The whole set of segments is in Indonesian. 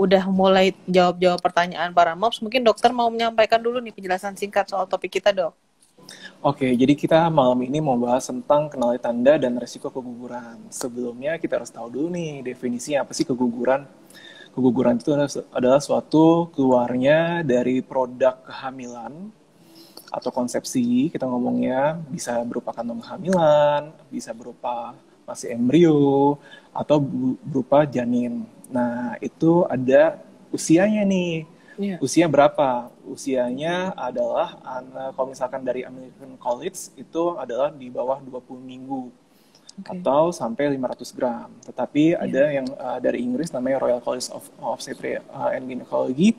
udah mulai jawab-jawab pertanyaan para moms, mungkin dokter mau menyampaikan dulu nih penjelasan singkat soal topik kita, Dok. Oke, jadi kita malam ini mau bahas tentang kenali tanda dan resiko keguguran. Sebelumnya kita harus tahu dulu nih definisinya apa sih keguguran. Keguguran itu adalah suatu keluarnya dari produk kehamilan atau konsepsi, kita ngomongnya bisa berupa kandung kehamilan, bisa berupa masih embrio, atau berupa janin. Nah, itu ada usianya nih. Iya. Usia berapa? Usianya adalah, kalau misalkan dari American College, itu adalah di bawah 20 minggu. Oke. Atau sampai 500 gram. Tetapi ada yang dari Inggris namanya Royal College of Obstetrics and Gynecology,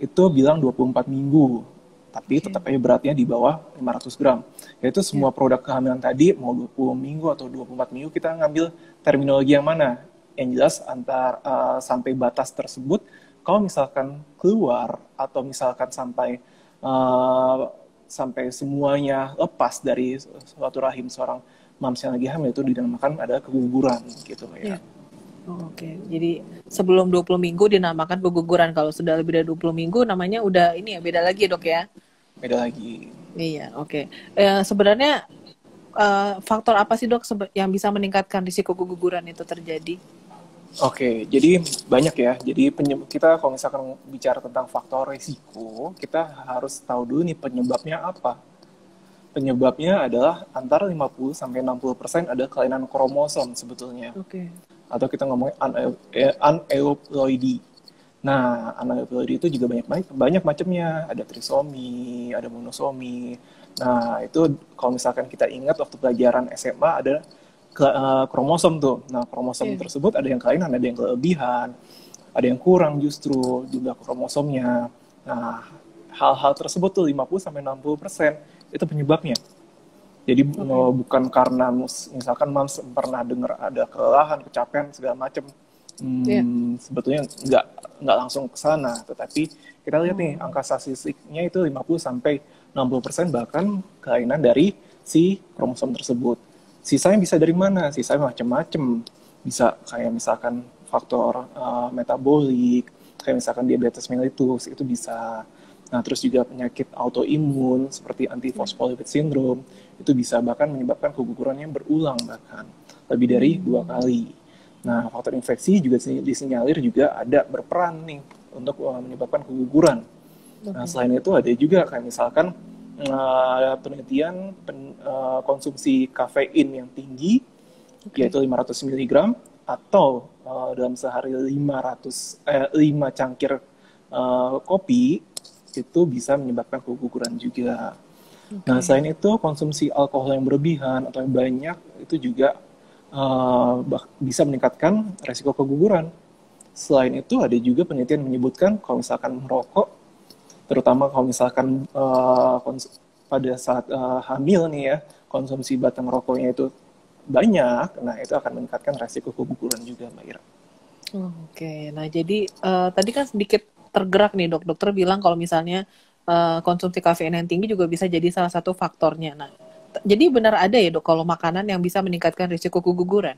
itu bilang 24 minggu. Tapi tetap aja beratnya di bawah 500 gram. Yaitu semua produk kehamilan tadi, mau 20 minggu atau 24 minggu, kita ngambil terminologi yang mana? Yang jelas sampai batas tersebut, kalau misalkan keluar, atau misalkan sampai semuanya lepas dari suatu rahim seorang moms yang lagi hamil, itu dinamakan ada keguguran gitu ya. Oh, oke. Jadi sebelum 20 minggu dinamakan keguguran. Kalau sudah lebih dari 20 minggu namanya udah ini ya, beda lagi ya, Dok ya? Beda lagi. Iya, oke. Sebenarnya faktor apa sih, Dok, yang bisa meningkatkan risiko keguguran itu terjadi? Oke, jadi banyak ya. Jadi kita kalau misalkan bicara tentang faktor risiko, kita harus tahu dulu nih penyebabnya apa. Penyebabnya adalah antara 50-60% ada kelainan kromosom sebetulnya. Oke. Atau kita ngomongin aneuploidy. Nah, aneuploidy itu juga banyak macamnya. Ada trisomi, ada monosomi. Nah, itu kalau misalkan kita ingat waktu pelajaran SMA ada kromosom tuh. Nah, kromosom tersebut ada yang kelainan, ada yang kelebihan, ada yang kurang justru jumlah kromosomnya. Nah, hal-hal tersebut tuh 50-60% itu penyebabnya. Jadi bukan karena misalkan moms pernah dengar ada kelelahan, kecapean segala macam. Sebetulnya nggak langsung ke sana, tetapi kita lihat nih angka statistiknya itu 50-60% bahkan kelainan dari si kromosom tersebut. Sisanya bisa dari mana? Sisanya macam-macam. Bisa kayak misalkan faktor metabolik, kayak misalkan diabetes mellitus itu bisa. Nah, terus juga penyakit autoimun seperti anti-phospholipid syndrome itu bisa bahkan menyebabkan kegugurannya berulang bahkan lebih dari 2 kali. Nah, faktor infeksi juga disinyalir juga ada berperan nih untuk menyebabkan keguguran. Nah, selain itu ada juga kayak misalkan penelitian konsumsi kafein yang tinggi, yaitu 500 mg atau dalam sehari 5 cangkir kopi itu bisa menyebabkan keguguran juga. Nah, selain itu konsumsi alkohol yang berlebihan atau yang banyak itu juga bisa meningkatkan resiko keguguran. Selain itu ada juga penelitian menyebutkan kalau misalkan merokok, terutama kalau misalkan pada saat hamil nih ya, konsumsi batang rokoknya itu banyak, nah itu akan meningkatkan resiko keguguran juga, Mbak Ira. Oke, nah jadi tadi kan sedikit tergerak nih dokter bilang kalau misalnya konsumsi kafein yang tinggi juga bisa jadi salah satu faktornya. Nah, jadi benar ada ya dok kalau makanan yang bisa meningkatkan risiko keguguran?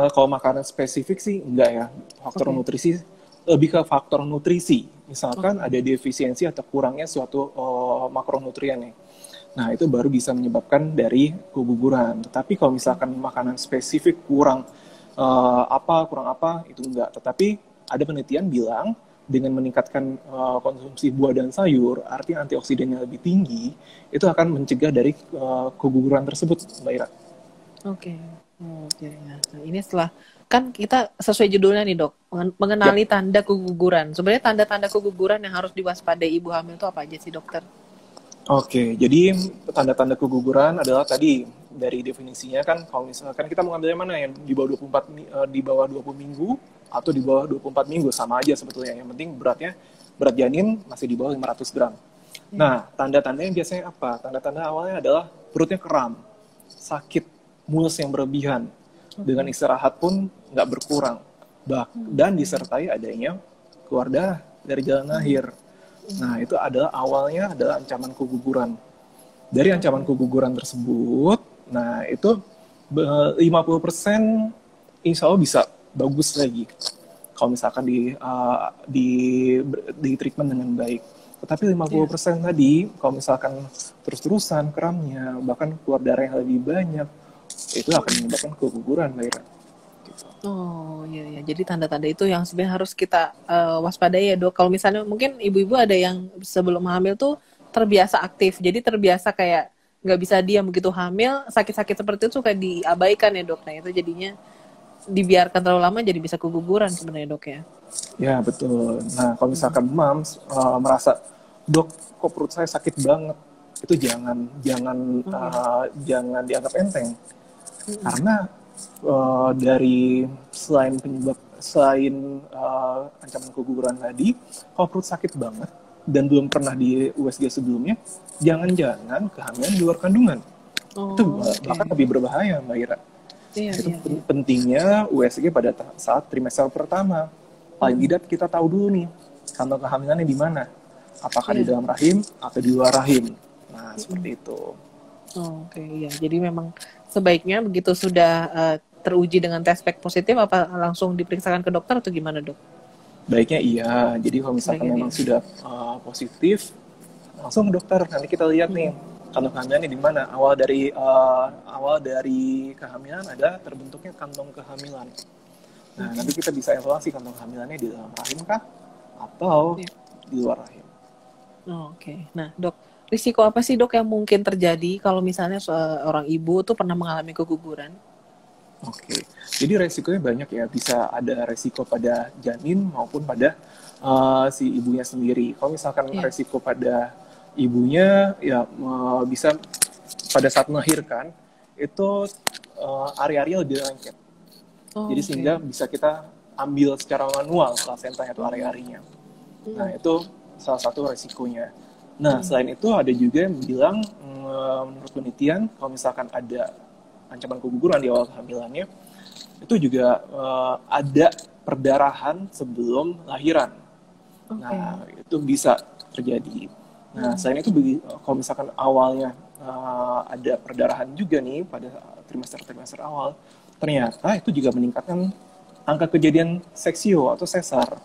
Kalau makanan spesifik sih enggak ya. Faktor nutrisi lebih ke faktor nutrisi. Misalkan ada defisiensi atau kurangnya suatu makronutrien nih. Nah, itu baru bisa menyebabkan dari keguguran. Tetapi kalau misalkan makanan spesifik kurang apa, itu enggak. Tetapi ada penelitian bilang dengan meningkatkan konsumsi buah dan sayur, artinya antioksidannya lebih tinggi, itu akan mencegah dari keguguran tersebut, Mbak Ira. Oke. Nah, ini setelah kan kita sesuai judulnya nih dok, mengenali tanda keguguran. Sebenarnya tanda-tanda keguguran yang harus diwaspadai ibu hamil itu apa aja sih dokter? Oke, jadi tanda-tanda keguguran adalah tadi dari definisinya kan kalau misalkan kita mengambil yang mana yang di bawah 20 minggu atau di bawah 24 minggu sama aja sebetulnya. Yang penting berat janin masih di bawah 500 gram. Nah, tanda-tandanya biasanya apa? Tanda-tanda awalnya adalah perutnya kram, sakit, mules yang berlebihan, dengan istirahat pun nggak berkurang, dan disertai adanya keluar darah dari jalan lahir. Nah, itu adalah awalnya adalah ancaman keguguran. Dari ancaman keguguran tersebut, nah itu 50% insya Allah bisa bagus lagi. kalau misalkan di treatment dengan baik. Tetapi 50% tadi, kalau misalkan terus-terusan kramnya, bahkan keluar darah yang lebih banyak, itu akan menyebabkan keguguran, Mbak Ira. Gitu. Oh iya ya, jadi tanda-tanda itu yang sebenarnya harus kita waspadai ya dok. Kalau misalnya mungkin ibu-ibu ada yang sebelum hamil tuh terbiasa aktif, jadi terbiasa kayak nggak bisa diam begitu hamil, sakit-sakit seperti itu kayak diabaikan ya dok. Nah itu jadinya dibiarkan terlalu lama jadi bisa keguguran sebenarnya dok ya. Ya, betul. Nah, kalau misalkan moms merasa, dok, kok perut saya sakit banget, itu jangan dianggap enteng. Karena dari selain ancaman keguguran tadi, kalau perut sakit banget dan belum pernah di USG sebelumnya, jangan-jangan kehamilan di luar kandungan. Itu bahkan lebih berbahaya, Mbak Ira. Itu pentingnya USG pada saat trimester pertama. Paling tidak kita tahu dulu nih, kantong kehamilannya di mana. Apakah di dalam rahim atau di luar rahim. Nah, seperti itu. Oke, ya. Jadi memang sebaiknya begitu sudah teruji dengan tes pack positif, apa langsung diperiksakan ke dokter atau gimana dok? Baiknya iya. Jadi kalau misalkan memang sudah positif, langsung ke dokter. Nanti kita lihat nih kantong kehamilannya di mana. Awal dari kehamilan ada terbentuknya kantong kehamilan. Nah, nanti kita bisa evaluasi kantong kehamilannya di dalam rahim kah atau di luar rahim. Oke. Nah, dok, risiko apa sih dok yang mungkin terjadi kalau misalnya seorang ibu tuh pernah mengalami keguguran? Oke, jadi resikonya banyak ya. Bisa ada resiko pada janin maupun pada si ibunya sendiri. Kalau misalkan resiko pada ibunya, ya bisa pada saat melahirkan itu area-area lebih lengket. Jadi sehingga bisa kita ambil secara manual plasentanya atau area-arianya. Nah, itu salah satu resikonya. Nah, selain itu ada juga yang bilang menurut penelitian kalau misalkan ada ancaman keguguran di awal kehamilannya, itu juga ada perdarahan sebelum lahiran. Nah, itu bisa terjadi. Nah, selain itu kalau misalkan awalnya ada perdarahan juga nih pada trimester-trimester awal, ternyata itu juga meningkatkan angka kejadian seksio atau sesar.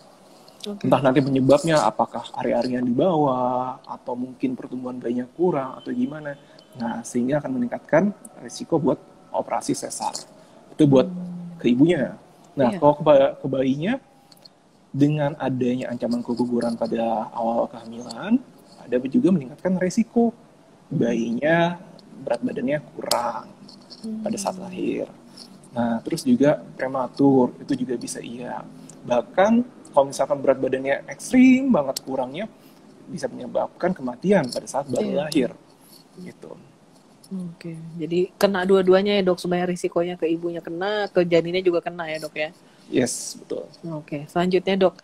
Entah nanti penyebabnya apakah area-area yang di bawah, atau mungkin pertumbuhan bayinya kurang, atau gimana. Nah, sehingga akan meningkatkan risiko buat operasi sesar. Itu buat ke ibunya. Nah, kalau ke bayinya, dengan adanya ancaman keguguran pada awal kehamilan, ada juga meningkatkan risiko bayinya berat badannya kurang pada saat lahir. Nah, terus juga prematur, itu juga bisa iya. Bahkan kalau misalkan berat badannya ekstrim banget kurangnya, bisa menyebabkan kematian pada saat baru lahir. Gitu. Oke, jadi kena dua-duanya ya dok, sebenarnya risikonya ke ibunya kena, ke janinnya juga kena ya dok ya? Yes, betul. Oke, selanjutnya dok,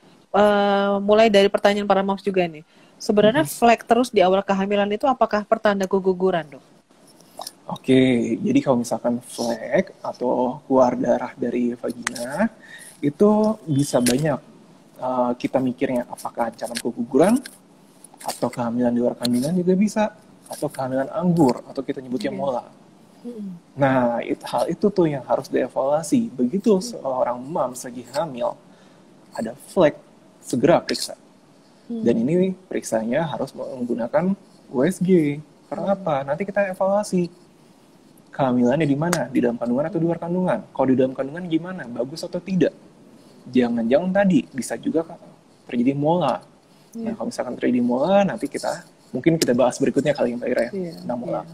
mulai dari pertanyaan para moms juga nih. Sebenarnya flek terus di awal kehamilan itu apakah pertanda keguguran dok? Oke, jadi kalau misalkan flek atau keluar darah dari vagina, itu bisa banyak kita mikirnya apakah ancaman keguguran, atau kehamilan di luar kandungan juga bisa, atau kehamilan anggur, atau kita nyebutnya mola. Nah, hal itu tuh yang harus dievaluasi. Begitu seorang mom lagi hamil, ada flek, segera periksa. Dan ini periksanya harus menggunakan USG. Karena apa? Nanti kita evaluasi kehamilannya di mana, di dalam kandungan atau di luar kandungan. Kalau di dalam kandungan gimana, bagus atau tidak. Jangan-jangan tadi bisa juga terjadi mola. Nah, kalau misalkan terjadi mola, nanti mungkin kita bahas berikutnya kali ya Mbak Ira tentang mola.